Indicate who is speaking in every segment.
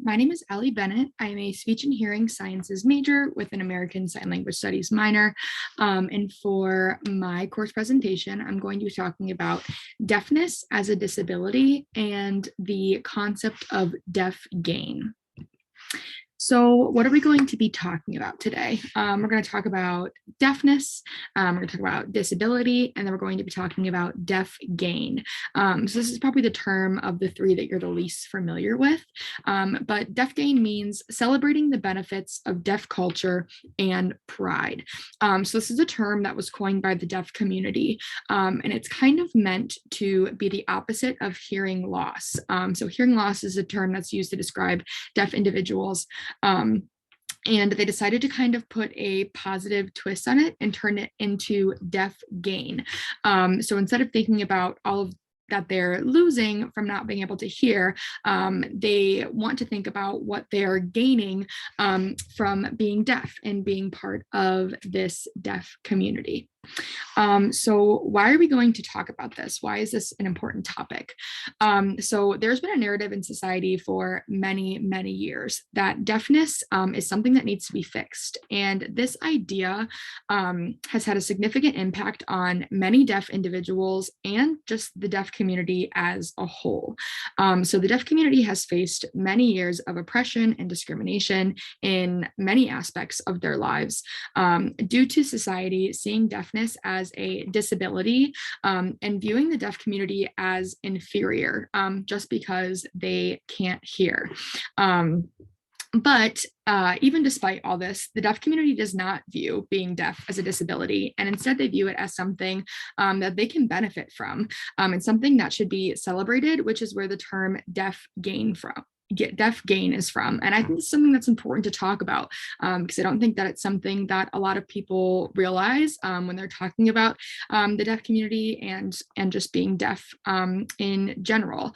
Speaker 1: My name is Allie Bennett. I'm a speech and hearing sciences major with an American Sign Language Studies minor. And for my course presentation, I'm going to be talking about deafness as a disability and the concept of deaf gain. So what are we going to be talking about today? We're going to talk about deafness, we're going to talk about disability, and then we're going to be talking about deaf gain. So this is probably the term of the three that you're the least familiar with, but deaf gain means celebrating the benefits of deaf culture and pride. So this is a term that was coined by the deaf community, and it's kind of meant to be the opposite of hearing loss. So hearing loss is a term that's used to describe deaf individuals. And they decided to kind of put a positive twist on it and turn it into deaf gain. So instead of thinking about all of that they're losing from not being able to hear, they want to think about what they're gaining from being deaf and being part of this deaf community. So why are we going to talk about this? Why is this an important topic? So there's been a narrative in society for many, many years that deafness is something that needs to be fixed. And this idea has had a significant impact on many deaf individuals and just the deaf community as a whole. So the deaf community has faced many years of oppression and discrimination in many aspects of their lives due to society seeing deafness as a disability and viewing the deaf community as inferior just because they can't hear. But even despite all this, the deaf community does not view being deaf as a disability, and instead they view it as something that they can benefit from, and something that should be celebrated, which is where the term deaf gain is from. And I think it's something that's important to talk about because I don't think that it's something that a lot of people realize when they're talking about the deaf community and just being deaf in general.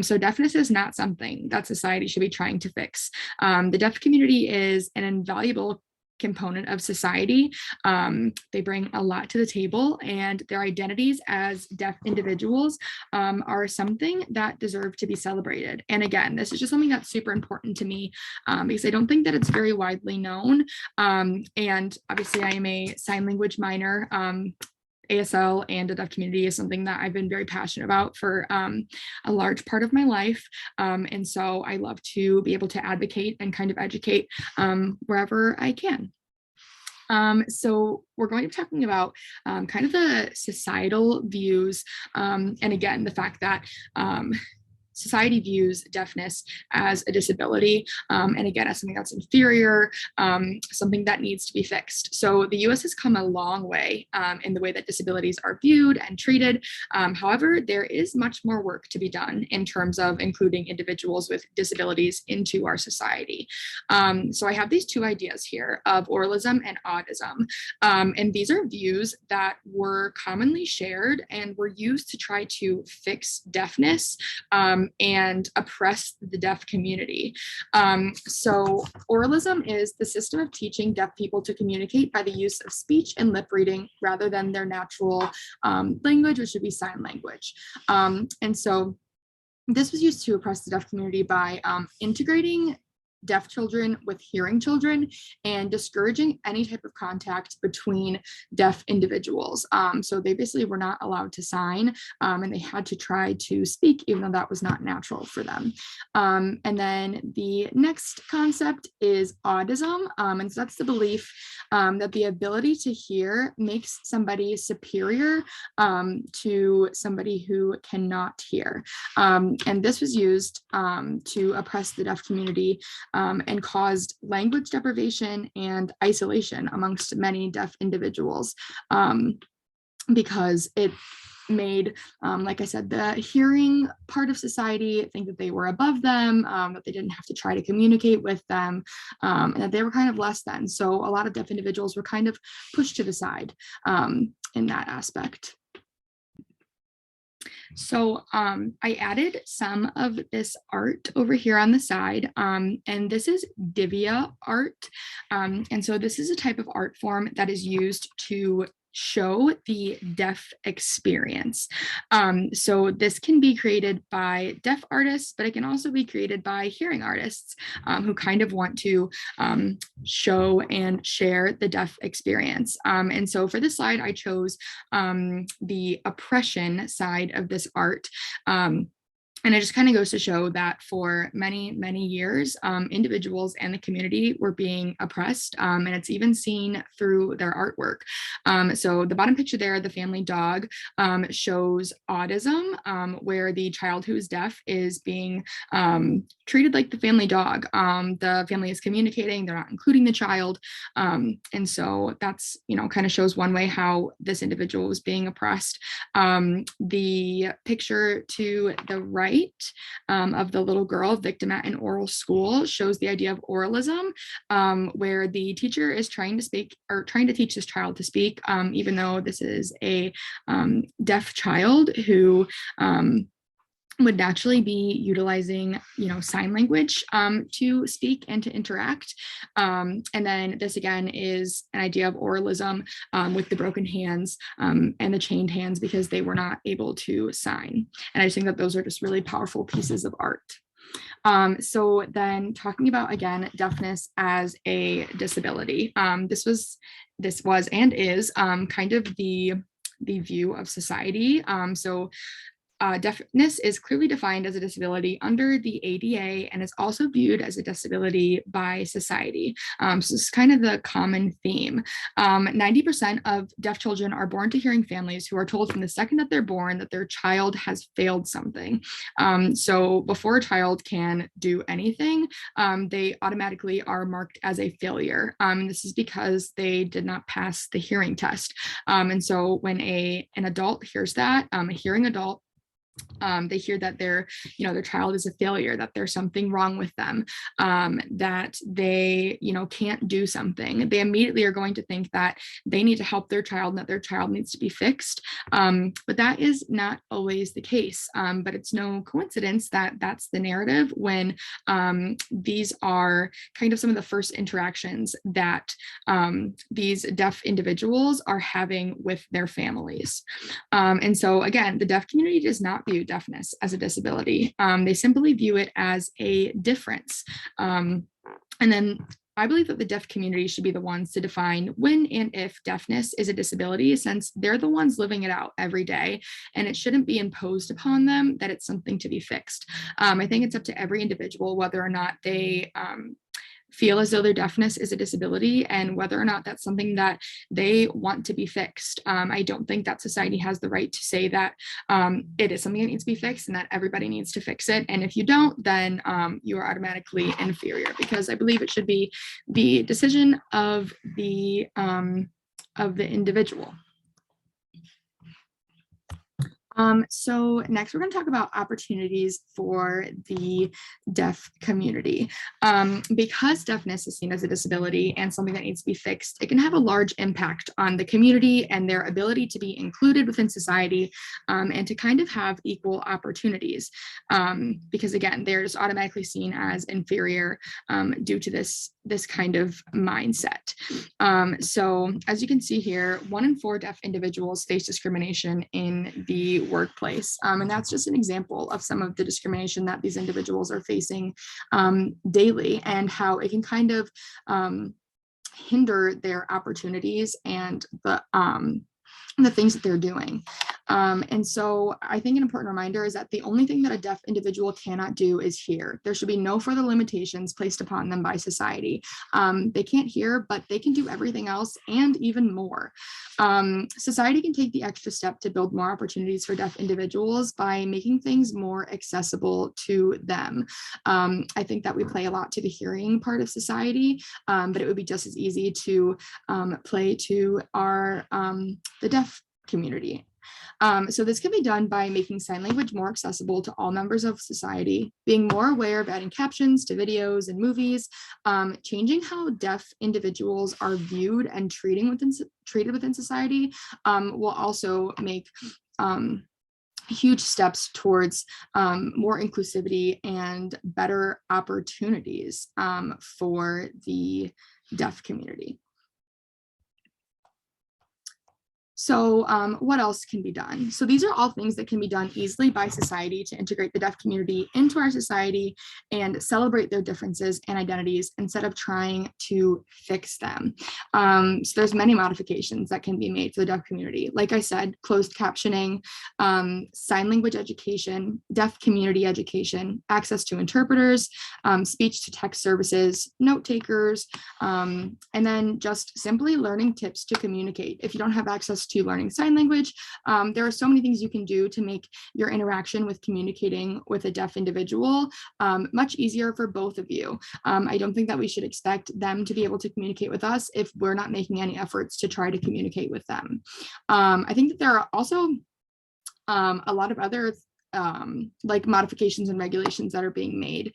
Speaker 1: So deafness is not something that society should be trying to fix. The deaf community is an invaluable component of society. They bring a lot to the table, and their identities as deaf individuals are something that deserve to be celebrated. And again, this is just something that's super important to me because I don't think that it's very widely known. And obviously I am a sign language minor. ASL and the deaf community is something that I've been very passionate about for a large part of my life. And so I love to be able to advocate and kind of educate wherever I can. So we're going to be talking about kind of the societal views and again, the fact that society views deafness as a disability, and again, as something that's inferior, something that needs to be fixed. So the US has come a long way in the way that disabilities are viewed and treated. However, there is much more work to be done in terms of including individuals with disabilities into our society. So I have these two ideas here of oralism and audism. And these are views that were commonly shared and were used to try to fix deafness and oppress the deaf community. So oralism is the system of teaching deaf people to communicate by the use of speech and lip reading rather than their natural language, which would be sign language. And so this was used to oppress the deaf community by integrating deaf children with hearing children and discouraging any type of contact between deaf individuals. So they basically were not allowed to sign and they had to try to speak even though that was not natural for them. And then the next concept is audism. And so that's the belief that the ability to hear makes somebody superior to somebody who cannot hear. And this was used to oppress the deaf community and caused language deprivation and isolation amongst many deaf individuals because it made, like I said, the hearing part of society think that they were above them, that they didn't have to try to communicate with them, and that they were kind of less than. So a lot of deaf individuals were kind of pushed to the side in that aspect. So I added some of this art over here on the side, and this is divia art. And so this is a type of art form that is used to show the deaf experience. So this can be created by deaf artists, but it can also be created by hearing artists who kind of want to show and share the deaf experience. And so for this slide, I chose the oppression side of this art. And it just kind of goes to show that for many, many years, individuals and the community were being oppressed. And it's even seen through their artwork. So the bottom picture there, the family dog, shows autism, where the child who is deaf is being treated like the family dog. The family is communicating, they're not including the child. And so that's, kind of shows one way how this individual was being oppressed. The picture to the right of the little girl victim at an oral school shows the idea of oralism, where the teacher is trying to speak or trying to teach this child to speak, even though this is a deaf child who would naturally be utilizing, sign language to speak and to interact. And then this again is an idea of oralism with the broken hands and the chained hands because they were not able to sign. And I just think that those are just really powerful pieces of art. So then talking about, again, deafness as a disability, this was and is kind of the view of society. Deafness is clearly defined as a disability under the ADA and is also viewed as a disability by society. So this is kind of the common theme. 90% of deaf children are born to hearing families who are told from the second that they're born that their child has failed something. So before a child can do anything, they automatically are marked as a failure. This is because they did not pass the hearing test. And so when an adult hears that, a hearing adult, they hear that their child is a failure, that there's something wrong with them, that they, can't do something. They immediately are going to think that they need to help their child and that their child needs to be fixed. But that is not always the case. But it's no coincidence that that's the narrative when these are kind of some of the first interactions that these deaf individuals are having with their families. And so again, the deaf community does not view deafness as a disability. They simply view it as a difference. And then I believe that the deaf community should be the ones to define when and if deafness is a disability, since they're the ones living it out every day, and it shouldn't be imposed upon them that it's something to be fixed. I think it's up to every individual whether or not they feel as though their deafness is a disability and whether or not that's something that they want to be fixed. I don't think that society has the right to say that it is something that needs to be fixed and that everybody needs to fix it. And if you don't, then you are automatically inferior, because I believe it should be the decision of the individual. So next, we're going to talk about opportunities for the deaf community. Because deafness is seen as a disability and something that needs to be fixed, it can have a large impact on the community and their ability to be included within society and to kind of have equal opportunities. Because again, they're just automatically seen as inferior due to this kind of mindset. So as you can see here, 1 in 4 deaf individuals face discrimination in the workplace. And that's just an example of some of the discrimination that these individuals are facing daily, and how it can kind of hinder their opportunities and the things that they're doing. And so I think an important reminder is that the only thing that a deaf individual cannot do is hear. There should be no further limitations placed upon them by society. They can't hear, but they can do everything else and even more. Society can take the extra step to build more opportunities for deaf individuals by making things more accessible to them. I think that we play a lot to the hearing part of society, but it would be just as easy to play to the deaf community. So this can be done by making sign language more accessible to all members of society, being more aware of adding captions to videos and movies, changing how deaf individuals are viewed and treated within society will also make huge steps towards more inclusivity and better opportunities for the deaf community. So what else can be done? So these are all things that can be done easily by society to integrate the deaf community into our society and celebrate their differences and identities instead of trying to fix them. So there's many modifications that can be made for the deaf community. Like I said, closed captioning, sign language education, deaf community education, access to interpreters, speech to text services, note takers, and then just simply learning tips to communicate. If you don't have access to learning sign language, there are so many things you can do to make your interaction with communicating with a deaf individual much easier for both of you. I don't think that we should expect them to be able to communicate with us if we're not making any efforts to try to communicate with them. I think that there are also a lot of other like modifications and regulations that are being made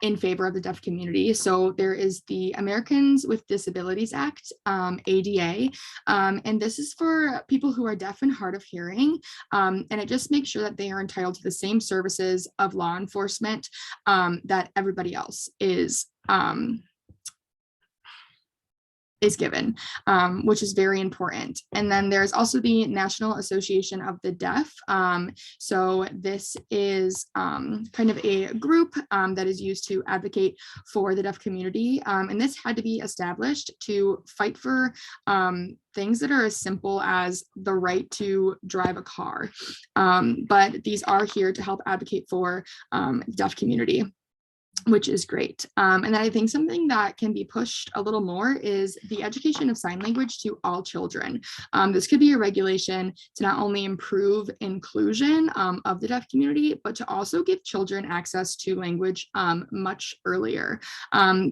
Speaker 1: in favor of the deaf community. So there is the Americans with Disabilities Act, ADA, and this is for people who are deaf and hard of hearing, and it just makes sure that they are entitled to the same services of law enforcement that everybody else is given, which is very important. And then there's also the National Association of the Deaf. So this is kind of a group that is used to advocate for the deaf community. And this had to be established to fight for things that are as simple as the right to drive a car. But these are here to help advocate for the deaf community, which is great. And then I think something that can be pushed a little more is the education of sign language to all children. This could be a regulation to not only improve inclusion of the deaf community, but to also give children access to language much earlier,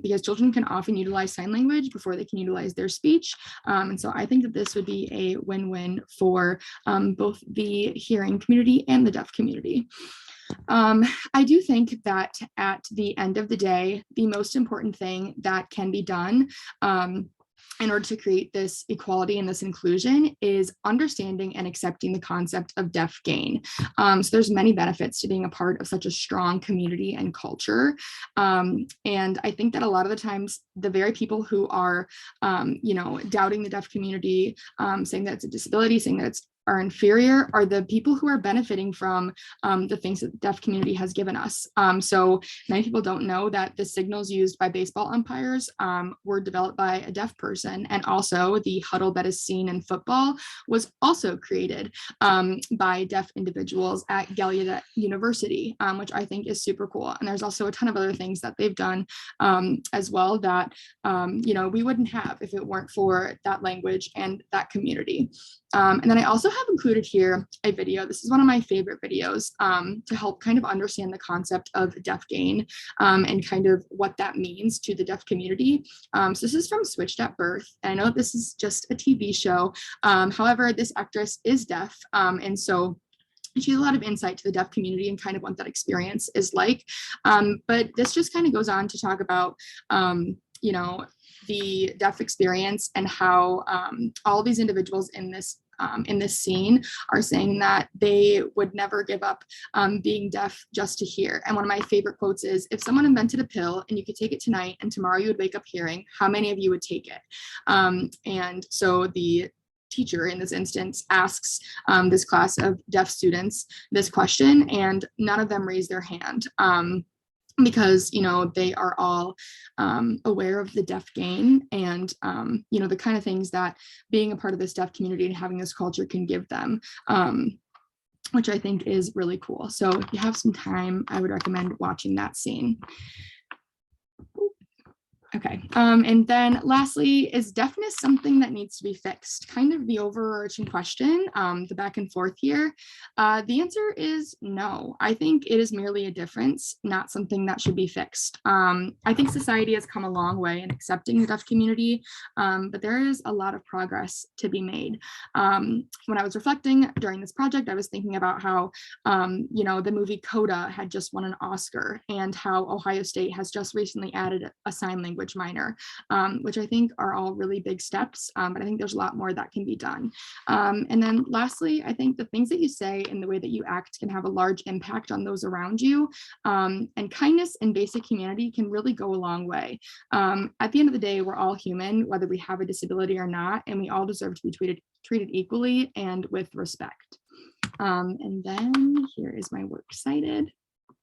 Speaker 1: because children can often utilize sign language before they can utilize their speech. And so I think that this would be a win-win for both the hearing community and the deaf community. I do think that at the end of the day, the most important thing that can be done in order to create this equality and this inclusion is understanding and accepting the concept of deaf gain. So there's many benefits to being a part of such a strong community and culture. And I think that a lot of the times the very people who are, doubting the deaf community, saying that it's a disability, saying that are inferior, are the people who are benefiting from the things that the deaf community has given us. So many people don't know that the signals used by baseball umpires were developed by a deaf person, and also the huddle that is seen in football was also created by deaf individuals at Gallaudet University, which I think is super cool. And there's also a ton of other things that they've done as well that we wouldn't have if it weren't for that language and that community. And then I also have included here a video. This is one of my favorite videos to help kind of understand the concept of deaf gain and kind of what that means to the deaf community. So this is from Switched at Birth. And I know this is just a TV show. However, this actress is deaf. And so she has a lot of insight to the deaf community and kind of what that experience is like. But this just kind of goes on to talk about, the deaf experience and how all these individuals in this scene are saying that they would never give up being deaf just to hear. And one of my favorite quotes is, if someone invented a pill and you could take it tonight and tomorrow you would wake up hearing, how many of you would take it? And so the teacher in this instance asks this class of deaf students this question, and none of them raise their hand. Because they are all aware of the deaf gain and the kind of things that being a part of this deaf community and having this culture can give them, which I think is really cool. So if you have some time, I would recommend watching that scene. Okay, and then lastly, is deafness something that needs to be fixed? Kind of the overarching question, the back and forth here. The answer is no. I think it is merely a difference, not something that should be fixed. I think society has come a long way in accepting the deaf community, but there is a lot of progress to be made. When I was reflecting during this project, I was thinking about how, the movie Coda had just won an Oscar, and how Ohio State has just recently added a sign language much minor, which I think are all really big steps. But I think there's a lot more that can be done. And then lastly, I think the things that you say and the way that you act can have a large impact on those around you. And kindness and basic humanity can really go a long way. At the end of the day, we're all human, whether we have a disability or not, and we all deserve to be treated equally and with respect. And then here is my works cited.